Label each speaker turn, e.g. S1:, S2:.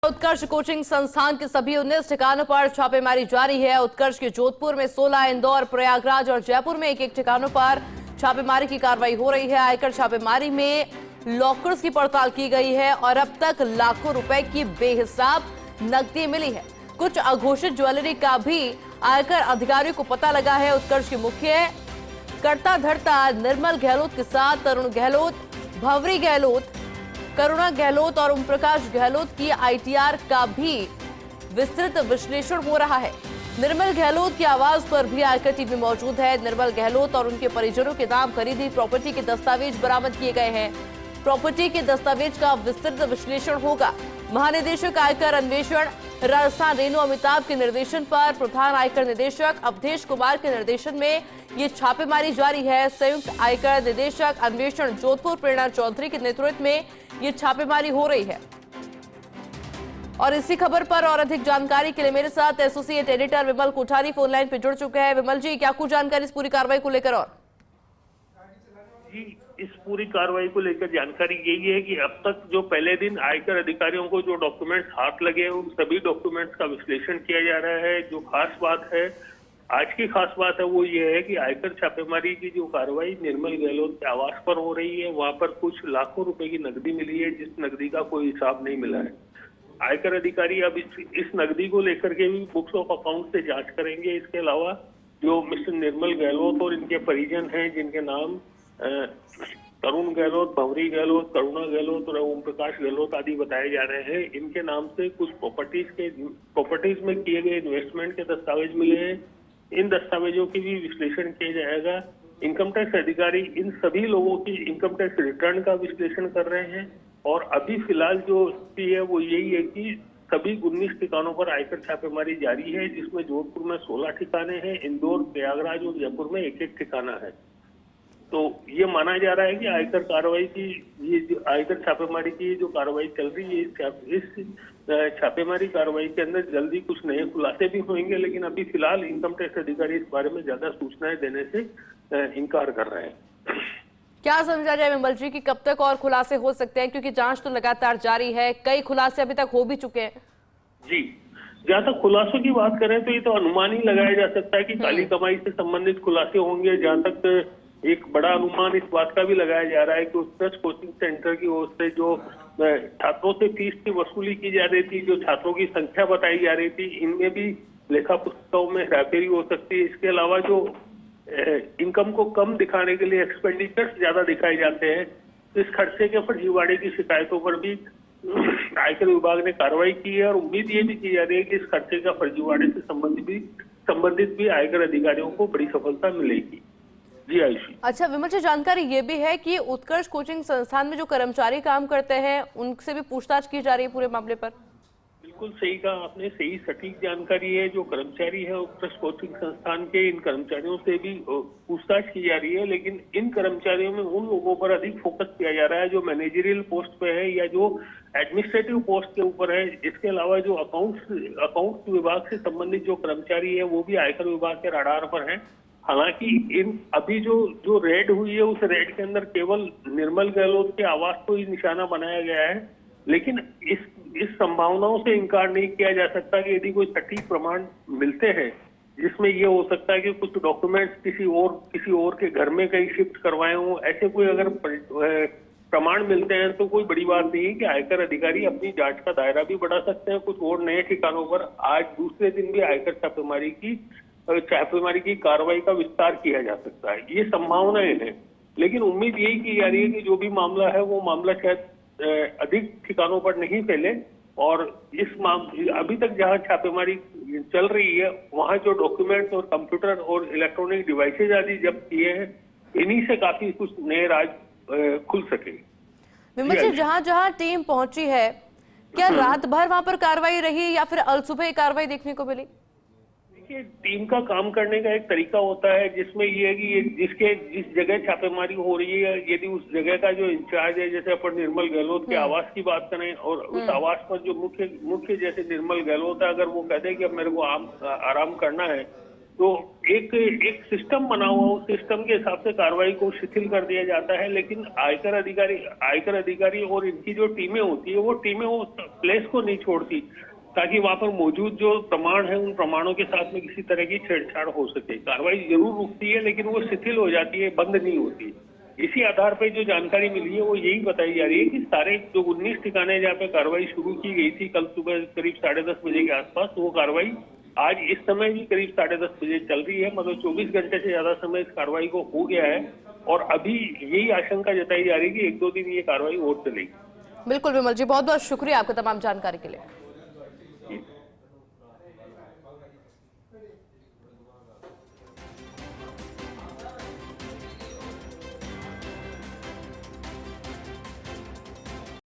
S1: उत्कर्ष coaching संस्थान के सभी 19 ठिकानों पर छापेमारी जारी है। उत्कर्ष के जोधपुर में 16, इंदौर, प्रयागराज और जयपुर में एक ठिकानों पर छापेमारी की कार्रवाई हो रही है। आयकर छापेमारी में लॉकर्स की पड़ताल की गई है और अब तक लाखों रुपए की बेहिसाब नकदी मिली है। कुछ अघोषित ज्वेलरी का भी आयकर अधिकारियों को पता लगा है। उत्कर्ष के मुख्य कर्ता धर्ता निर्मल गहलोत के साथ तरुण गहलोत, भंवरी गहलोत, करुणा गहलोत और ओम प्रकाश गहलोत की आईटीआर का भी विस्तृत विश्लेषण हो रहा है। निर्मल गहलोत की आवाज पर भी आयकर टीम में मौजूद है। निर्मल गहलोत और उनके परिजनों के नाम खरीदी प्रॉपर्टी के दस्तावेज बरामद किए गए हैं। प्रॉपर्टी के दस्तावेज का विस्तृत विश्लेषण होगा। महानिदेशक आयकर अन्वेषण राजस्थान रेणु अमिताभ के निर्देशन पर प्रधान आयकर निदेशक अवधेश कुमार के निर्देशन में ये छापेमारी जारी है। संयुक्त आयकर निदेशक अन्वेषण जोधपुर प्रेरणा चौधरी के नेतृत्व में ये छापेमारी हो रही है। और इसी खबर पर और अधिक जानकारी के लिए मेरे साथ एसोसिएट एडिटर विमल कोठारी फोन लाइन पे जुड़ चुके हैं। विमल जी, क्या कुछ जानकारी इस पूरी कार्रवाई को लेकर? और
S2: जी, इस पूरी कार्रवाई को लेकर जानकारी यही है कि अब तक जो पहले दिन आयकर अधिकारियों को जो डॉक्यूमेंट्स हाथ लगे हैं उन सभी डॉक्यूमेंट्स का विश्लेषण किया जा रहा है। जो खास बात है, आज की खास बात है, वो ये है कि आयकर छापेमारी की जो कार्रवाई निर्मल गहलोत के आवास पर हो रही है, वहां पर कुछ लाखों रुपए की नकदी मिली है, जिस नकदी का कोई हिसाब नहीं मिला है। आयकर अधिकारी अब इस नकदी को लेकर के भी बुक्स ऑफ अकाउंट से जांच करेंगे। इसके अलावा जो मिस्टर निर्मल गहलोत और इनके परिजन हैं, जिनके नाम तरुण गहलोत, भंवरी गहलोत, करुणा गहलोत और ओम प्रकाश गहलोत आदि बताए जा रहे हैं, इनके नाम से कुछ प्रॉपर्टीज में किए गए इन्वेस्टमेंट के दस्तावेज मिले हैं। इन दस्तावेजों की भी विश्लेषण किया जाएगा। इनकम टैक्स अधिकारी इन सभी लोगों की इनकम टैक्स रिटर्न का विश्लेषण कर रहे हैं। और अभी फिलहाल जो स्थिति है वो यही है कि सभी 19 ठिकानों पर आयकर छापेमारी जारी है, जिसमें जोधपुर में 16 ठिकाने हैं, इंदौर, प्रयागराज और जयपुर में एक ठिकाना है। तो ये माना जा रहा है कि आयकर कार्रवाई की ये जो आयकर छापेमारी की जो कार्रवाई चल रही है, इस छापेमारी कार्रवाई के अंदर जल्दी कुछ नए खुलासे भी होंगे, लेकिन अभी फिलहाल इनकम टैक्स अधिकारी इस बारे में ज्यादा सूचनाएं देने से इनकार कर रहे हैं।
S1: क्या समझा जाए विमल जी कि कब तक और खुलासे हो सकते हैं, क्योंकि जांच तो लगातार जारी है, कई खुलासे अभी तक हो भी चुके हैं?
S2: जी, जहाँ तक खुलासों की बात करें तो ये तो अनुमान ही लगाया जा सकता है कि काली कमाई से संबंधित खुलासे होंगे। जहाँ तक एक बड़ा अनुमान इस बात का भी लगाया जा रहा है कि उत्कर्ष कोचिंग सेंटर की ओर से जो छात्रों से फीस की वसूली की जा रही थी, जो छात्रों की संख्या बताई जा रही थी, इनमें भी लेखा पुस्तकों में हेराफेरी हो सकती है। इसके अलावा जो इनकम को कम दिखाने के लिए एक्सपेंडिचर्स ज्यादा दिखाए जाते हैं, तो इस खर्चे के फर्जीवाड़े की शिकायतों पर भी आयकर विभाग ने कार्रवाई की है। और उम्मीद ये भी की जा रही है कि इस खर्चे का फर्जीवाड़े से संबंधित भी आयकर अधिकारियों को बड़ी सफलता मिलेगी। जी आयुषी।
S1: अच्छा विमल जी, जानकारी ये भी है कि उत्कर्ष कोचिंग संस्थान में जो कर्मचारी काम करते हैं उनसे भी पूछताछ की जा रही है पूरे मामले पर?
S2: बिल्कुल सही कहा आपने, सही सटीक जानकारी है। जो कर्मचारी है उत्कर्ष कोचिंग संस्थान के, इन कर्मचारियों से भी पूछताछ की जा रही है, लेकिन इन कर्मचारियों में उन लोगों पर अधिक फोकस किया जा रहा है जो मैनेजरियल पोस्ट पे है या जो एडमिनिस्ट्रेटिव पोस्ट के ऊपर है। इसके अलावा जो अकाउंट्स विभाग से संबंधित जो कर्मचारी है वो भी आयकर विभाग के रडार पर है। हालांकि इन अभी जो रेड हुई है उस रेड के अंदर केवल निर्मल गहलोत के आवास को ही निशाना बनाया गया है, लेकिन इस संभावनाओं से इनकार नहीं किया जा सकता कि यदि कोई सटीक प्रमाण मिलते हैं जिसमें ये हो सकता है कि कुछ डॉक्यूमेंट्स किसी और के घर में कहीं शिफ्ट करवाए हों, ऐसे कोई अगर प्रमाण मिलते हैं तो कोई बड़ी बात नहीं है कि आयकर अधिकारी अपनी जांच का दायरा भी बढ़ा सकते हैं। कुछ और नए ठिकानों पर आज दूसरे दिन भी आयकर छापेमारी की कार्रवाई का विस्तार किया जा सकता है। ये संभावनाएं हैं, लेकिन उम्मीद यही की जा रही है कि जो भी मामला है वो मामला शायद अधिक ठिकानों पर नहीं फैले। और अभी तक जहां छापेमारी चल रही है वहां जो डॉक्यूमेंट्स और कंप्यूटर और इलेक्ट्रॉनिक डिवाइसेज आदि जब्त किए हैं, इन्हीं से काफी कुछ नए राज खुल सके।
S1: विमल जी, जहां जहां टीम पहुंची है, क्या रात भर वहां पर कार्रवाई रही या फिर अलसुबह कार्रवाई देखने को मिली?
S2: टीम का काम करने का एक तरीका होता है जिसमें ये है कि जिस जगह छापेमारी हो रही है, यदि उस जगह का जो इंचार्ज है, जैसे अपन निर्मल गहलोत के आवास की बात करें और उस आवास पर जो मुख्य जैसे निर्मल गहलोत है, अगर वो कहते हैं कि अब मेरे को आराम करना है, तो एक सिस्टम बना हुआ, उस सिस्टम के हिसाब से कार्रवाई को शिथिल कर दिया जाता है। लेकिन आयकर अधिकारी और इनकी जो टीमें होती है, वो टीमें उस प्लेस को नहीं छोड़ती ताकि वहां पर मौजूद जो प्रमाण है उन प्रमाणों के साथ में किसी तरह की छेड़छाड़ हो सके। कार्रवाई जरूर रुकती है लेकिन वो शिथिल हो जाती है, बंद नहीं होती। इसी आधार पर जो जानकारी मिली है वो यही बताई जा रही है कि सारे जो 19 ठिकाने जहाँ पे कार्रवाई शुरू की गई थी कल सुबह करीब 10:30 बजे के आसपास, वो कार्रवाई आज इस समय भी करीब 10:30 बजे चल रही है। मतलब 24 घंटे से ज्यादा समय इस कार्रवाई को हो गया है और अभी यही आशंका जताई जा रही है कि 1-2 दिन ये कार्रवाई और चलेगी।
S1: बिल्कुल विमल जी, बहुत बहुत शुक्रिया आपका तमाम जानकारी के लिए।